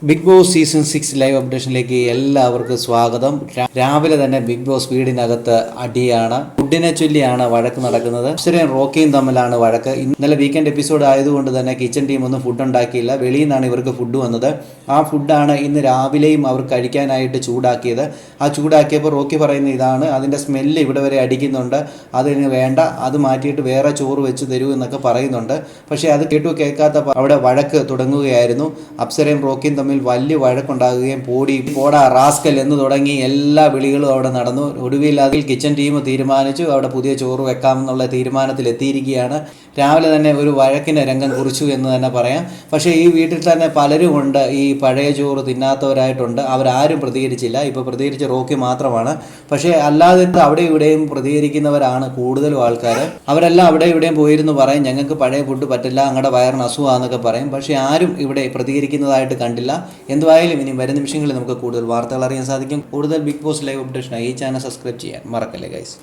Big boss season 6 live അപ്ഡേഷനിലേക്ക് എല്ലാവർക്കും സ്വാഗതം. രാവിലെ തന്നെ ബിഗ് ബോസ് വീടിനകത്ത് അടിയാണ്. ഫുഡിനെ ചൊല്ലിയാണ് വഴക്ക് നടക്കുന്നത്. അപ്സരയും റോക്കിയും തമ്മിലാണ് വഴക്ക്. ഇന്നലെ വീക്കെൻഡ് എപ്പിസോഡ് ആയതുകൊണ്ട് തന്നെ കിച്ചൺ ടീം ഒന്നും ഫുഡ് ഉണ്ടാക്കിയില്ല. വെളിയിൽ നിന്നാണ് ഇവർക്ക് ഫുഡ് വന്നത്. ആ ഫുഡാണ് ഇന്ന് രാവിലെയും അവർ കഴിക്കാനായിട്ട് ചൂടാക്കിയത്. ആ ചൂടാക്കിയപ്പോൾ റോക്കി പറയുന്ന ഇതാണ്, അതിൻ്റെ സ്മെല്ല് ഇവിടെ വരെ അടിക്കുന്നുണ്ട്, അതിന് വേണ്ട, അത് മാറ്റിയിട്ട് വേറെ ചോറ് വെച്ച് തരൂ എന്നൊക്കെ പറയുന്നുണ്ട്. പക്ഷേ അത് കേൾക്കാത്ത അവിടെ വഴക്ക് തുടങ്ങുകയായിരുന്നു. അപ്സരയും റോക്കിയും തമ്മിൽ വലിയ വഴക്കുണ്ടാകുകയും പോടാ റാസ്കൽ എന്ന് തുടങ്ങി എല്ലാ വിളികളും അവിടെ നടന്നു. ഒടുവിൽ അതിൽ കിച്ചൺ ടീം തീരുമാനിച്ചു അവിടെ പുതിയ ചോറ് വെക്കാമെന്നുള്ള തീരുമാനത്തിൽ എത്തിയിരിക്കുകയാണ്. രാവിലെ തന്നെ ഒരു വഴക്കിന് രംഗം കുറിച്ചു എന്ന് തന്നെ പറയാം. പക്ഷേ ഈ വീട്ടിൽ തന്നെ പലരും ഉണ്ട് ഈ പഴയ ചോറ് തിന്നാത്തവരായിട്ടുണ്ട്. അവരാരും പ്രതികരിച്ചില്ല. ഇപ്പോൾ പ്രതികരിച്ച റോക്കി മാത്രമാണ്. പക്ഷേ അല്ലാതെ അവിടെ ഇവിടെയും പ്രതികരിക്കുന്നവരാണ് കൂടുതലും ആൾക്കാർ. അവരെല്ലാം അവിടെ ഇവിടെയും പോയിരുന്നു പറയും, ഞങ്ങൾക്ക് പഴയ ഫുഡ് പറ്റില്ല, ഞങ്ങളുടെ വയറിന് അസുഖമാണെന്നൊക്കെ പറയും. പക്ഷേ ആരും ഇവിടെ പ്രതികരിക്കുന്നതായിട്ട് കണ്ടില്ല. എന്തുവായാലും ഇനി വരും നിമിഷങ്ങളിൽ നമുക്ക് കൂടുതൽ വാർത്തകൾ അറിയാൻ സാധിക്കും. കൂടുതൽ ബിഗ് ബോസ് ലൈവ് അപ്ഡേഷനായി ഈ ചാനൽ സബ്സ്ക്രൈബ് ചെയ്യാൻ മറക്കല്ലേ ഗൈസ്.